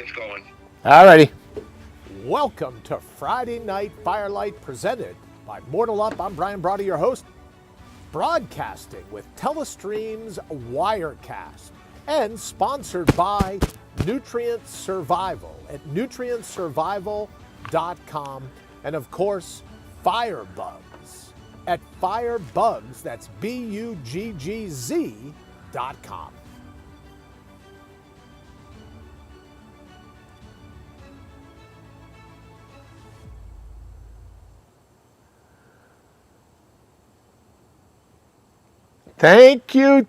gets going. Alrighty. Welcome to Friday Night Firelight, presented by Mortal Up. I'm Brian Brawdy, your host, broadcasting with Telestream's Wirecast, and sponsored by Nutrient Survival at nutrientsurvival.com, and of course, Firebugs at Firebugs, that's BUGGZ.com. Thank you.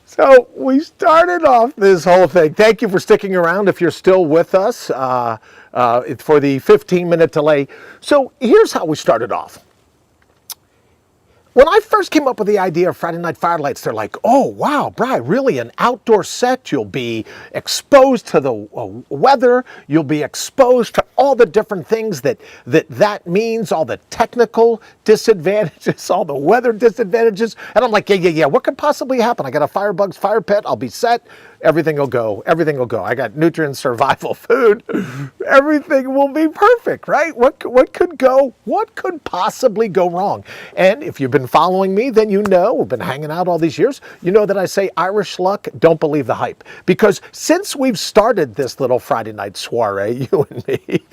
So we started off this whole thing. Thank you for sticking around if you're still with us for the 15-minute delay. So here's how we started off. When I first came up with the idea of Friday Night Firelights, they're like, oh, wow, Brian, really an outdoor set. You'll be exposed to the weather. You'll be exposed to all the different things that means, all the technical disadvantages, all the weather disadvantages. And I'm like, yeah. What could possibly happen? I got a Firebugs fire pit. I'll be set. Everything will go. I got nutrient survival food. Everything will be perfect, right? What could possibly go wrong? And if you've been following me, then you know, we've been hanging out all these years, you know that I say Irish luck, don't believe the hype. Because since we've started this little Friday night soiree, you and me,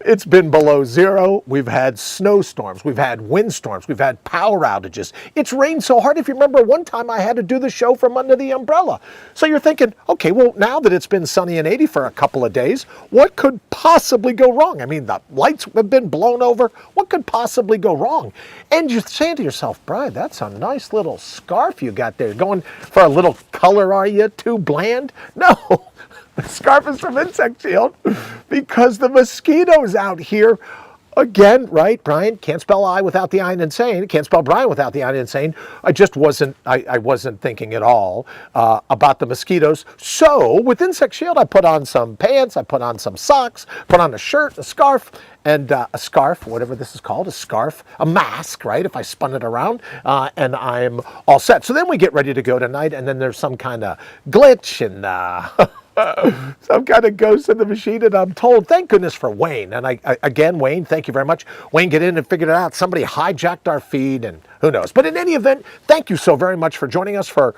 it's been below zero. We've had snowstorms. We've had windstorms. We've had power outages. It's rained so hard. If you remember, one time I had to do the show from under the umbrella. So you're thinking, okay, well, now that it's been sunny and 80 for a couple of days, what could possibly go wrong? I mean, the lights have been blown over. What could possibly go wrong? And you're saying to yourself, Brian, that's a nice little scarf you got there. Going for a little color, are you? Too bland? No. The scarf is from Insect Shield because the mosquitoes out here, again, right, Brian, can't spell I without the I in insane, can't spell Brian without the I in insane. I wasn't thinking at all about the mosquitoes. So with Insect Shield, I put on some pants, I put on some socks, put on a shirt, a scarf, and a scarf, whatever this is called, a scarf, a mask, right, if I spun it around, and I'm all set. So then we get ready to go tonight, and then there's some kind of glitch and some kind of ghost in the machine, and I'm told, thank goodness for Wayne. And again, Wayne, thank you very much. Wayne, get in and figured it out. Somebody hijacked our feed, and who knows. But in any event, thank you so very much for joining us for,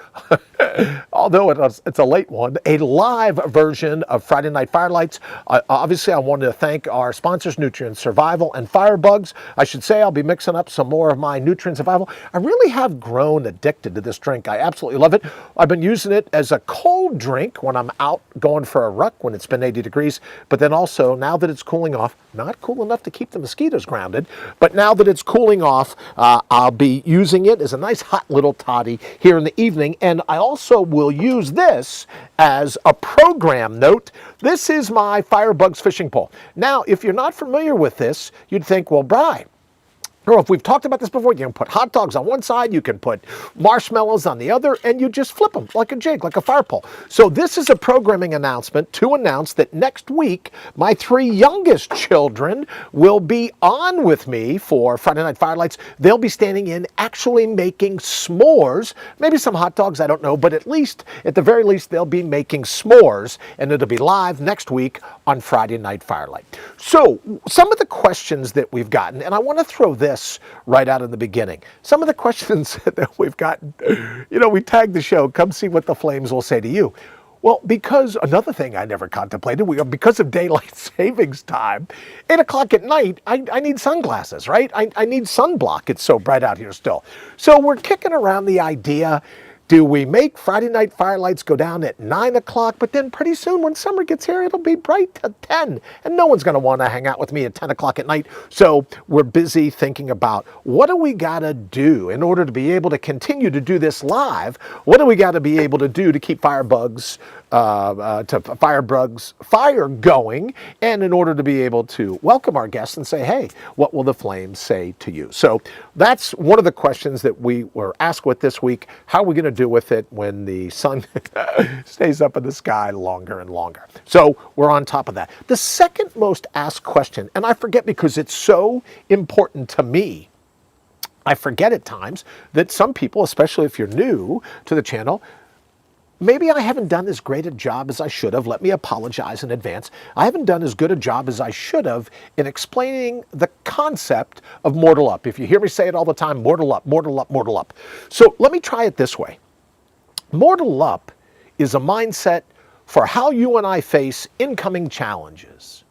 although it's a late one, a live version of Friday Night Firelights. Obviously, I wanted to thank our sponsors, Nutrient Survival and Firebugs. I should say I'll be mixing up some more of my Nutrient Survival. I really have grown addicted to this drink. I absolutely love it. I've been using it as a cold drink when I'm out going for a ruck when it's been 80 degrees, but then also now that it's cooling off, not cool enough to keep the mosquitoes grounded, but now that it's cooling off, I'll be using it as a nice hot little toddy here in the evening. And I also will use this as a program note. This is my Firebugs fishing pole. Now, if you're not familiar with this, you'd think, well, Brian, or if we've talked about this before, you can put hot dogs on one side, you can put marshmallows on the other, and you just flip them like a jig, like a fire pole. So this is a programming announcement to announce that next week, my 3 youngest children will be on with me for Friday Night Firelights. They'll be standing in, actually making s'mores, maybe some hot dogs, I don't know, but at the very least, they'll be making s'mores, and it'll be live next week on Friday Night Firelight. So some of the questions that we've gotten, and I want to throw this right out in the beginning. Some of the questions that we've gotten, we tagged the show, come see what the flames will say to you. Well, because another thing I never contemplated, because of daylight savings time, 8 o'clock at night, I need sunglasses, right? I need sunblock. It's so bright out here still. So we're kicking around the idea, do we make Friday Night Firelights go down at 9 o'clock, but then pretty soon when summer gets here, it'll be bright to 10, and no one's going to want to hang out with me at 10 o'clock at night. So we're busy thinking about, what do we got to do in order to be able to continue to do this live? What do we got to be able to do to keep Firebugs fire going, and in order to be able to welcome our guests and say, hey, what will the flames say to you? So that's one of the questions that we were asked with this week. How are we going to do with it when the sun stays up in the sky longer and longer? So we're on top of that. The second most asked question, and I forget because it's so important to me, I forget at times that some people, especially if you're new to the channel, maybe I haven't done as great a job as I should have. Let me apologize in advance. I haven't done as good a job as I should have in explaining the concept of mortal up. If you hear me say it all the time, mortal up, mortal up, mortal up. So let me try it this way. Mortal up is a mindset for how you and I face incoming challenges,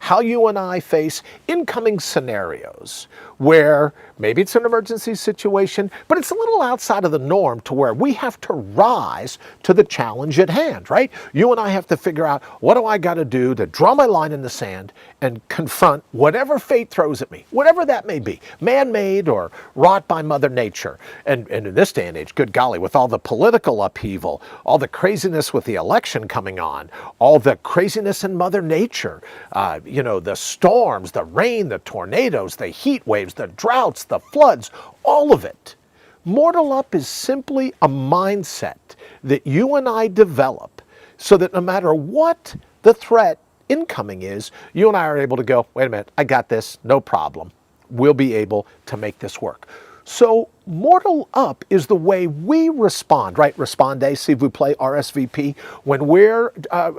how you and I face incoming scenarios where maybe it's an emergency situation, but it's a little outside of the norm to where we have to rise to the challenge at hand, right? You and I have to figure out, what do I got to do to draw my line in the sand and confront whatever fate throws at me, whatever that may be, man-made or wrought by Mother Nature. And in this day and age, good golly, with all the political upheaval, all the craziness with the election coming on, all the craziness in Mother Nature, the storms, the rain, the tornadoes, the heat waves, the droughts, the floods, all of it. Mortal up is simply a mindset that you and I develop so that no matter what the threat incoming is, you and I are able to go, wait a minute, I got this, no problem. We'll be able to make this work. So mortal up is the way we respond, right? Respondez, s'il vous plaît, RSVP. When we're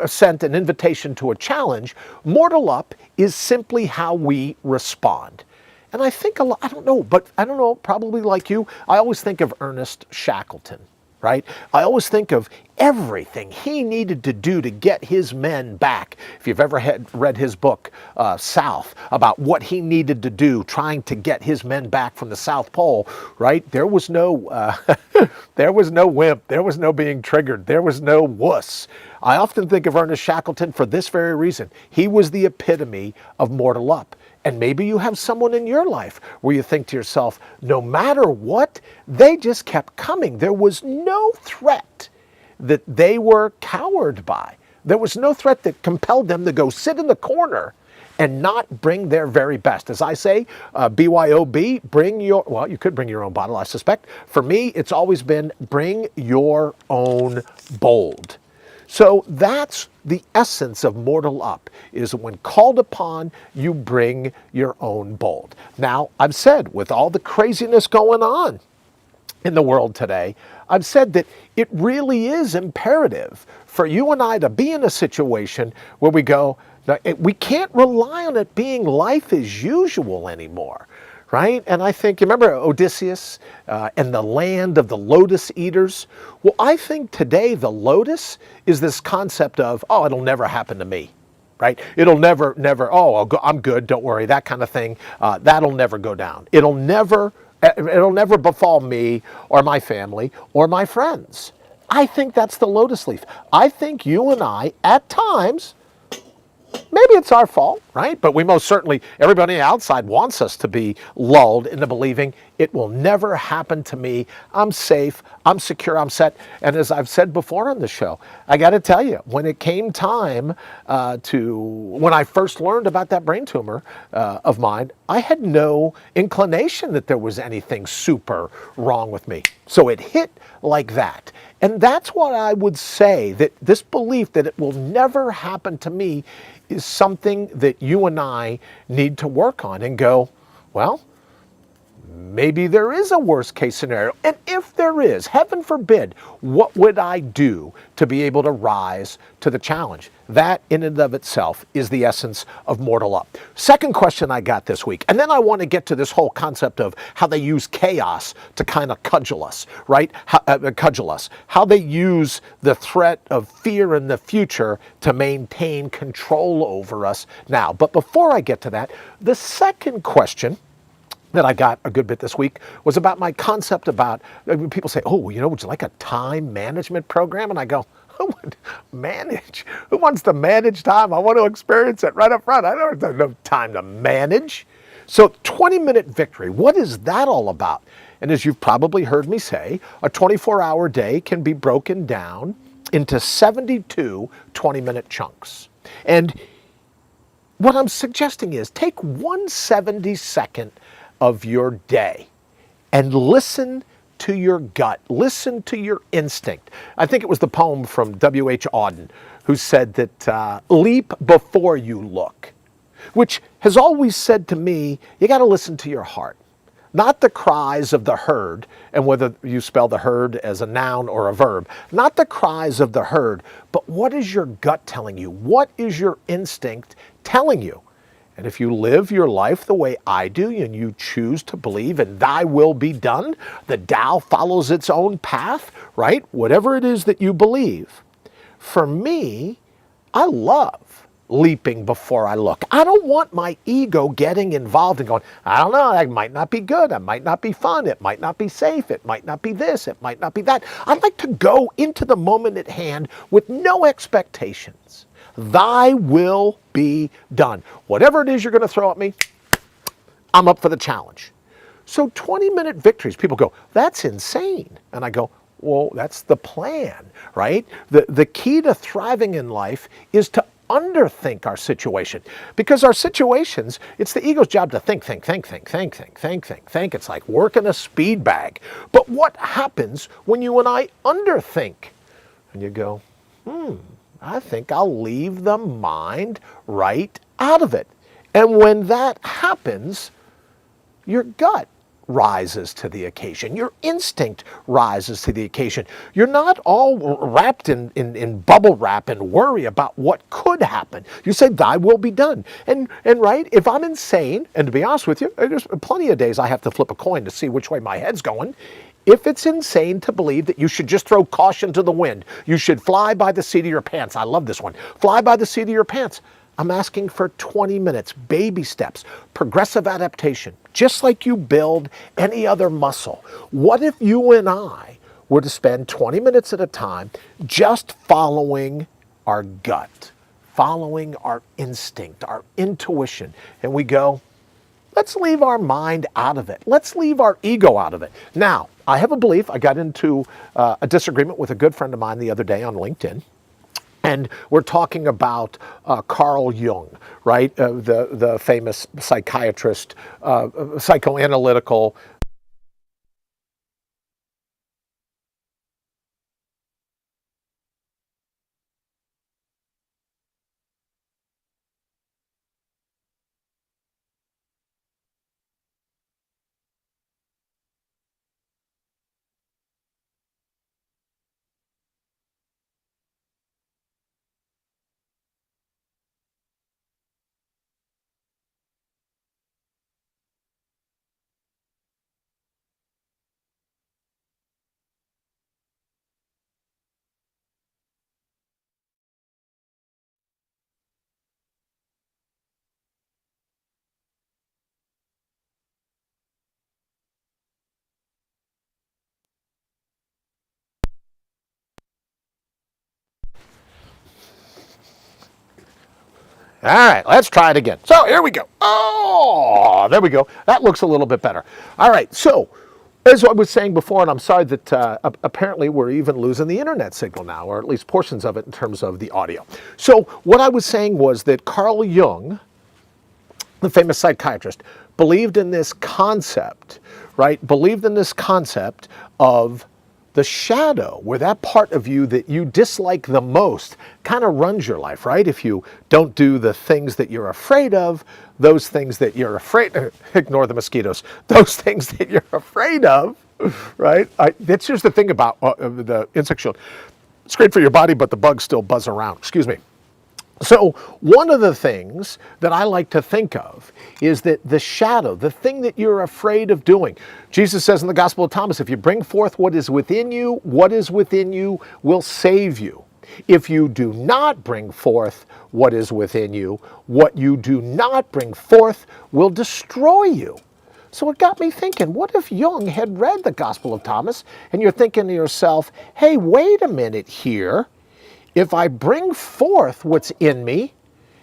sent an invitation to a challenge, mortal up is simply how we respond. And I think I don't know, probably like you, I always think of Ernest Shackleton, right? I always think of everything he needed to do to get his men back. If you've ever read his book, South, about what he needed to do trying to get his men back from the South Pole, right? There was no, there was no wimp. There was no being triggered. There was no wuss. I often think of Ernest Shackleton for this very reason. He was the epitome of mortal up. And maybe you have someone in your life where you think to yourself, no matter what, they just kept coming. There was no threat that they were cowered by. There was no threat that compelled them to go sit in the corner and not bring their very best. As I say, BYOB, you could bring your own bottle, I suspect. For me, it's always been bring your own bold. So that's the essence of mortal up, is when called upon, you bring your own bold. Now, I've said, with all the craziness going on in the world today, I've said that it really is imperative for you and I to be in a situation where we go, we can't rely on it being life as usual anymore. Right? And I think, you remember Odysseus and the land of the lotus eaters? Well, I think today the lotus is this concept of, oh, it'll never happen to me, right? It'll never, I'm good, don't worry, that kind of thing. That'll never go down. It'll never befall me or my family or my friends. I think that's the lotus leaf. I think you and I, at times, maybe it's our fault, right? But we most certainly, everybody outside wants us to be lulled into believing it will never happen to me. I'm safe, I'm secure, I'm set. And as I've said before on the show, I got to tell you, when it came time when I first learned about that brain tumor of mine, I had no inclination that there was anything super wrong with me. So it hit like that. And that's what I would say, that this belief that it will never happen to me is something that you and I need to work on and go, well, maybe there is a worst case scenario. And if there is, heaven forbid, what would I do to be able to rise to the challenge? That in and of itself is the essence of mortal up. Second question I got this week, and then I want to get to this whole concept of how they use chaos to kind of cudgel us, right? How they use the threat of fear in the future to maintain control over us now. But before I get to that, the second question that I got a good bit this week was about my concept about, people say, oh, would you like a time management program? And I go, who would manage? Who wants to manage time? I want to experience it right up front. I don't have no time to manage. So 20-minute victory, what is that all about? And as you've probably heard me say, a 24-hour day can be broken down into 72 20-minute chunks. And what I'm suggesting is take 1/72 of your day and listen to your gut, listen to your instinct. I think it was the poem from W.H. Auden who said that leap before you look, which has always said to me, you got to listen to your heart. not the cries of the herd, and whether you spell the herd as a noun or a verb, not the cries of the herd, but what is your gut telling you? What is your instinct telling you? And if you live your life the way I do, and you choose to believe in thy will be done, the Tao follows its own path, right? Whatever it is that you believe. For me, I love leaping before I look. I don't want my ego getting involved and going, I don't know, that might not be good, that might not be fun, it might not be safe, it might not be this, it might not be that. I'd like to go into the moment at hand with no expectations. Thy will be done. Whatever it is you're going to throw at me, I'm up for the challenge. So 20-minute victories, people go, that's insane. And I go, well, that's the plan, right? The key to thriving in life is to underthink our situation, because our situations, it's the ego's job to think. It's like working a speed bag. But what happens when you and I underthink? And you go, I think I'll leave the mind right out of it. And when that happens, your gut rises to the occasion. Your instinct rises to the occasion. You're not all wrapped in bubble wrap and worry about what could happen. You say, thy will be done. And right, if I'm insane, and to be honest with you, there's plenty of days I have to flip a coin to see which way my head's going. If it's insane to believe that you should just throw caution to the wind, you should fly by the seat of your pants. I love this one. Fly by the seat of your pants. I'm asking for 20 minutes, baby steps, progressive adaptation, just like you build any other muscle. What if you and I were to spend 20 minutes at a time just following our gut, following our instinct, our intuition, and we go, let's leave our mind out of it. Let's leave our ego out of it. Now, I have a belief. I got into a disagreement with a good friend of mine the other day on LinkedIn. And we're talking about Carl Jung, right? The famous psychiatrist, psychoanalytical. All right, let's try it again. So here we go. Oh, there we go. That looks a little bit better. All right, so as I was saying before, and I'm sorry that apparently we're even losing the internet signal now, or at least portions of it in terms of the audio. So what I was saying was that Carl Jung, the famous psychiatrist, believed in this concept, right? Believed in this concept of the shadow, where that part of you that you dislike the most kind of runs your life, right? If you don't do the things that you're afraid of, those things that you're afraid of, ignore the mosquitoes, those things that you're afraid of, right? That's just the thing about the insect shield. It's great for your body, but the bugs still buzz around. Excuse me. So one of the things that I like to think of is that the shadow, the thing that you're afraid of doing. Jesus says in the Gospel of Thomas, if you bring forth what is within you will save you. If you do not bring forth what is within you, what you do not bring forth will destroy you. So it got me thinking, what if Jung had read the Gospel of Thomas and you're thinking to yourself, hey, wait a minute here. If I bring forth what's in me,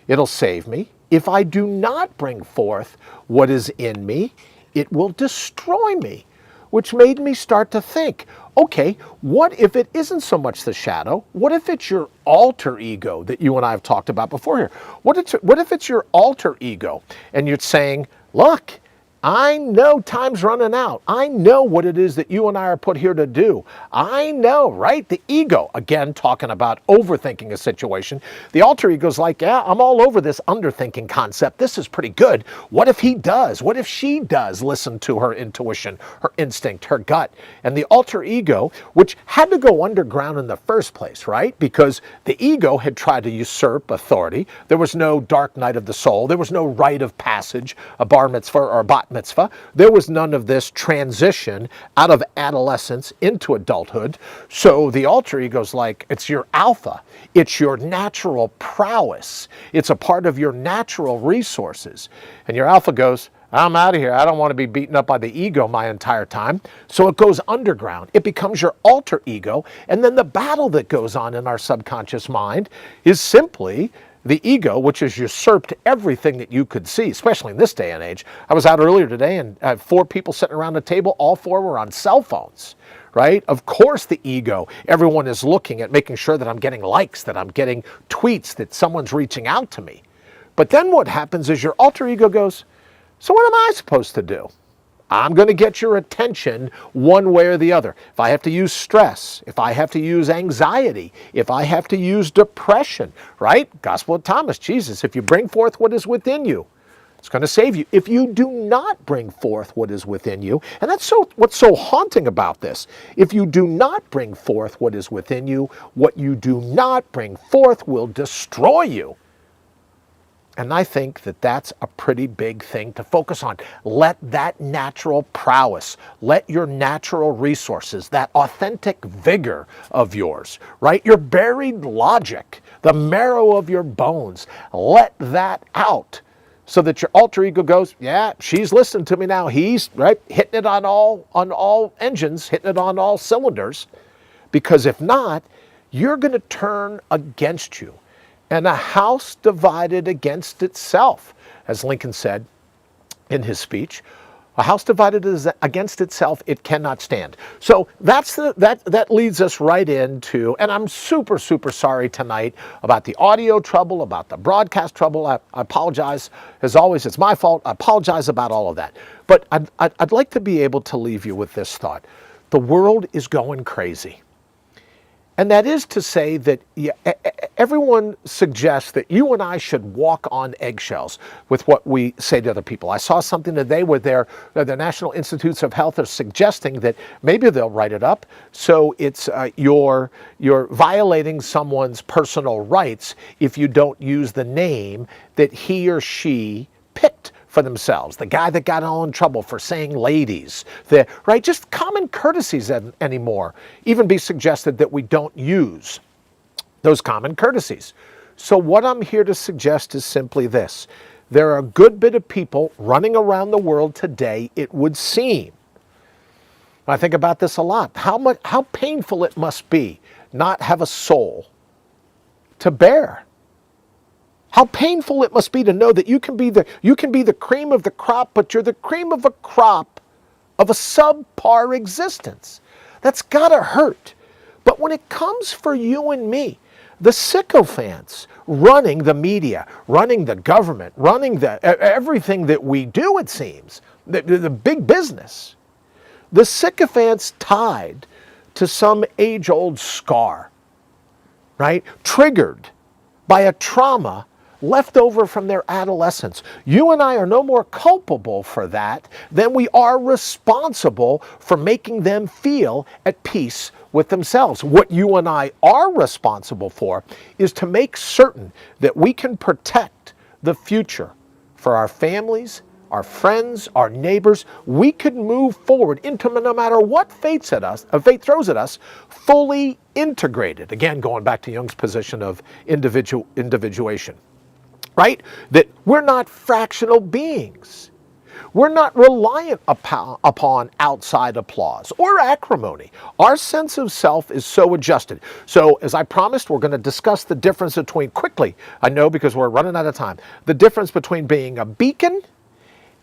it'll save me. If I do not bring forth what is in me, it will destroy me. Which made me start to think, okay, what if it isn't so much the shadow? What if it's your alter ego that you and I have talked about before here? What if it's your alter ego and you're saying, look, I know time's running out. I know what it is that you and I are put here to do. I know, right? The ego, again, talking about overthinking a situation. The alter ego's like, yeah, I'm all over this underthinking concept. This is pretty good. What if he does? What if she does listen to her intuition, her instinct, her gut? And the alter ego, which had to go underground in the first place, right? Because the ego had tried to usurp authority. There was no dark night of the soul. There was no rite of passage, a bar mitzvah or a bat mitzvah. There was none of this transition out of adolescence into adulthood. So the alter ego's like, it's your alpha. It's your natural prowess. It's a part of your natural resources. And your alpha goes, I'm out of here. I don't want to be beaten up by the ego my entire time. So it goes underground. It becomes your alter ego. And then the battle that goes on in our subconscious mind is simply the ego, which has usurped everything that you could see, especially in this day and age. I was out earlier today and I had 4 people sitting around the table. All 4 were on cell phones, right? Of course the ego, everyone is looking at making sure that I'm getting likes, that I'm getting tweets, that someone's reaching out to me. But then what happens is your alter ego goes, so what am I supposed to do? I'm going to get your attention one way or the other. If I have to use stress, if I have to use anxiety, if I have to use depression, right? Gospel of Thomas, Jesus, if you bring forth what is within you, it's going to save you. If you do not bring forth what is within you, and that's what's so haunting about this. If you do not bring forth what is within you, what you do not bring forth will destroy you. And I think that that's a pretty big thing to focus on. Let that natural prowess, let your natural resources, that authentic vigor of yours, right? Your buried logic, the marrow of your bones, let that out so that your alter ego goes, yeah, she's listening to me now. He's right hitting it on all engines, hitting it on all cylinders. Because if not, you're going to turn against you. And a house divided against itself, as Lincoln said in his speech, a house divided against itself, it cannot stand. So that leads us right into, and I'm super, super sorry tonight about the audio trouble, about the broadcast trouble. I apologize. As always, it's my fault. I apologize about all of that. But I'd like to be able to leave you with this thought. The world is going crazy. And that is to say that everyone suggests that you and I should walk on eggshells with what we say to other people. I saw something today where the National Institutes of Health are suggesting that maybe they'll write it up so it's you're violating someone's personal rights if you don't use the name that he or she picked for themselves. The guy that got all in trouble for saying ladies, right? Just common courtesies anymore. Even be suggested that we don't use those common courtesies. So what I'm here to suggest is simply this. There are a good bit of people running around the world today, it would seem. I think about this a lot. How painful it must be not have a soul to bear. How painful it must be to know that you can be the cream of the crop, but you're the cream of a crop of a subpar existence. That's gotta hurt. But when it comes for you and me, the sycophants running the media, running the government, running everything that we do, it seems, the big business, the sycophants tied to some age-old scar, right? Triggered by a trauma left over from their adolescence. You and I are no more culpable for that than we are responsible for making them feel at peace with themselves. What you and I are responsible for is to make certain that we can protect the future for our families, our friends, our neighbors. We can move forward into no matter what fate throws at us, fully integrated. Again, going back to Jung's position of individuation. Right? That we're not fractional beings. We're not reliant upon outside applause or acrimony. Our sense of self is so adjusted. So as I promised, we're going to discuss the difference between, quickly, I know because we're running out of time, the difference between being a beacon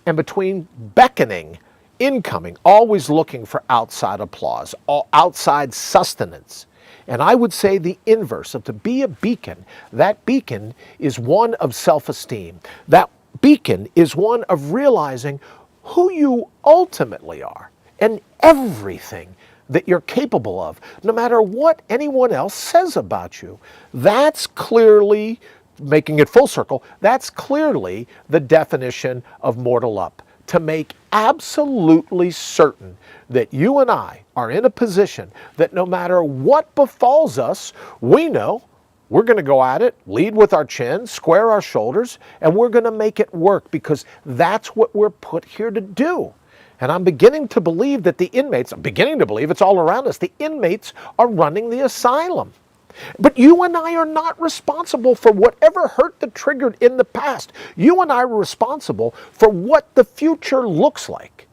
and between beckoning, incoming, always looking for outside applause, outside sustenance. And I would say the inverse of to be a beacon. That beacon is one of self-esteem. That beacon is one of realizing who you ultimately are and everything that you're capable of, no matter what anyone else says about you. That's clearly, making it full circle, that's clearly the definition of mortal up. To make absolutely certain that you and I are in a position that no matter what befalls us, we know we're going to go at it, lead with our chin, square our shoulders, and we're going to make it work, because that's what we're put here to do. And I'm beginning to believe that the inmates, I'm beginning to believe it's all around us, the inmates are running the asylum. But you and I are not responsible for whatever hurt that triggered in the past. You and I are responsible for what the future looks like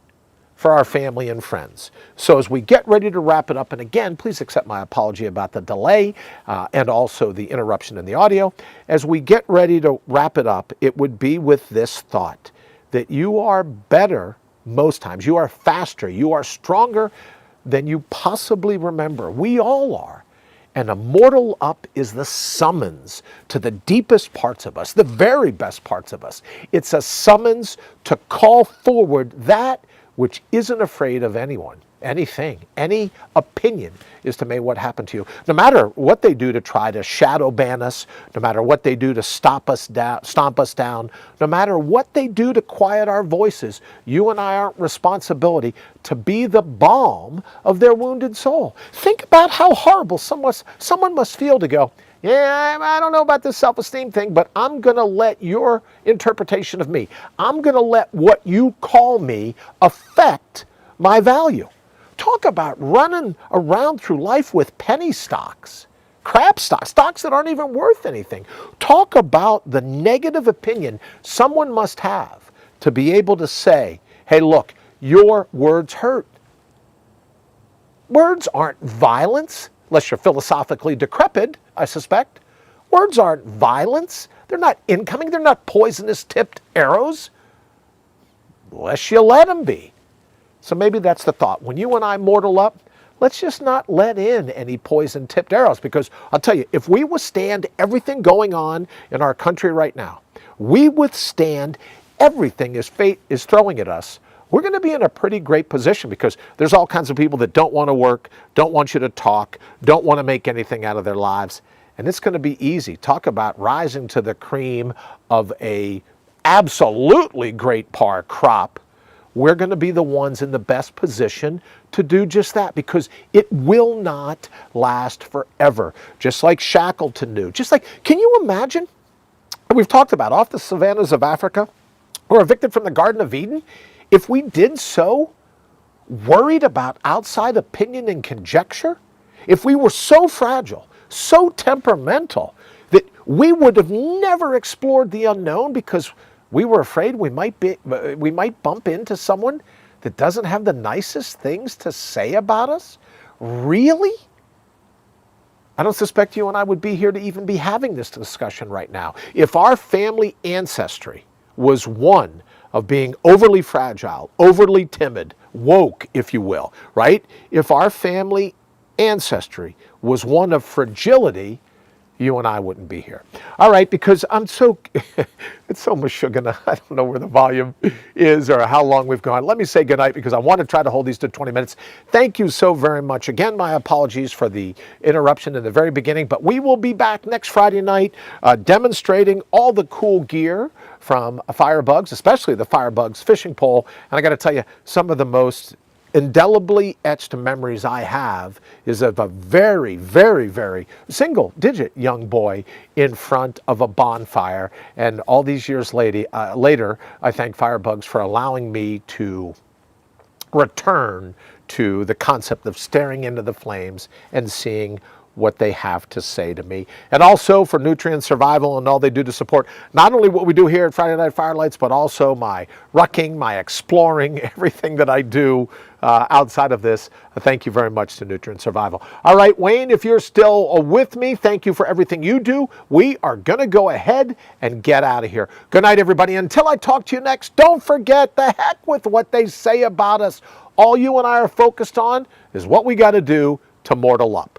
for our family and friends. So as we get ready to wrap it up, and again, please accept my apology about the delay and also the interruption in the audio. As we get ready to wrap it up, it would be with this thought, that you are better most times. You are faster. You are stronger than you possibly remember. We all are. And a mortal up is the summons to the deepest parts of us, the very best parts of us. It's a summons to call forward that which isn't afraid of anyone, anything, any opinion as to what happened to you. No matter what they do to try to shadow ban us, no matter what they do to stomp us down, no matter what they do to quiet our voices, you and I aren't responsibility to be the balm of their wounded soul. Think about how horrible someone must feel to go, yeah, I don't know about this self-esteem thing, but I'm going to let your interpretation of me, I'm going to let what you call me affect my value. Talk about running around through life with penny stocks, crap stocks, stocks that aren't even worth anything. Talk about the negative opinion someone must have to be able to say, hey, look, your words hurt. Words aren't violence, unless you're philosophically decrepit, I suspect. Words aren't violence. They're not incoming. They're not poisonous tipped arrows, unless you let them be. So maybe that's the thought. When you and I mortal up, let's just not let in any poison-tipped arrows, because I'll tell you, if we withstand everything going on in our country right now, we withstand everything as fate is throwing at us, we're going to be in a pretty great position, because there's all kinds of people that don't want to work, don't want you to talk, don't want to make anything out of their lives, and it's going to be easy. Talk about rising to the cream of a absolutely great par crop. We're going to be the ones in the best position to do just that, because it will not last forever. Just like Shackleton knew. Just like, can you imagine? We've talked about off the savannas of Africa, or evicted from the Garden of Eden. If we did so, worried about outside opinion and conjecture, if we were so fragile, so temperamental, that we would have never explored the unknown because we were afraid we might bump into someone that doesn't have the nicest things to say about us? Really? I don't suspect you and I would be here to even be having this discussion right now. If our family ancestry was one of being overly fragile, overly timid, woke, if you will, right? If our family ancestry was one of fragility, you and I wouldn't be here. All right, because it's so mashugana. I don't know where the volume is or how long we've gone. Let me say goodnight, because I want to try to hold these to 20 minutes. Thank you so very much. Again, my apologies for the interruption in the very beginning, but we will be back next Friday night demonstrating all the cool gear from Firebugs, especially the Firebugs fishing pole. And I got to tell you, some of the most indelibly etched memories I have is of a very, very, very single-digit young boy in front of a bonfire. And all these years later, I thank Firebugs for allowing me to return to the concept of staring into the flames and seeing what they have to say to me. And also for Nutrient Survival and all they do to support not only what we do here at Friday Night Firelights, but also my rucking, my exploring, everything that I do outside of this. Thank you very much to Nutrient Survival. All right, Wayne, if you're still with me, thank you for everything you do. We are going to go ahead and get out of here. Good night, everybody. Until I talk to you next, don't forget, the heck with what they say about us. All you and I are focused on is what we got to do to mortal up.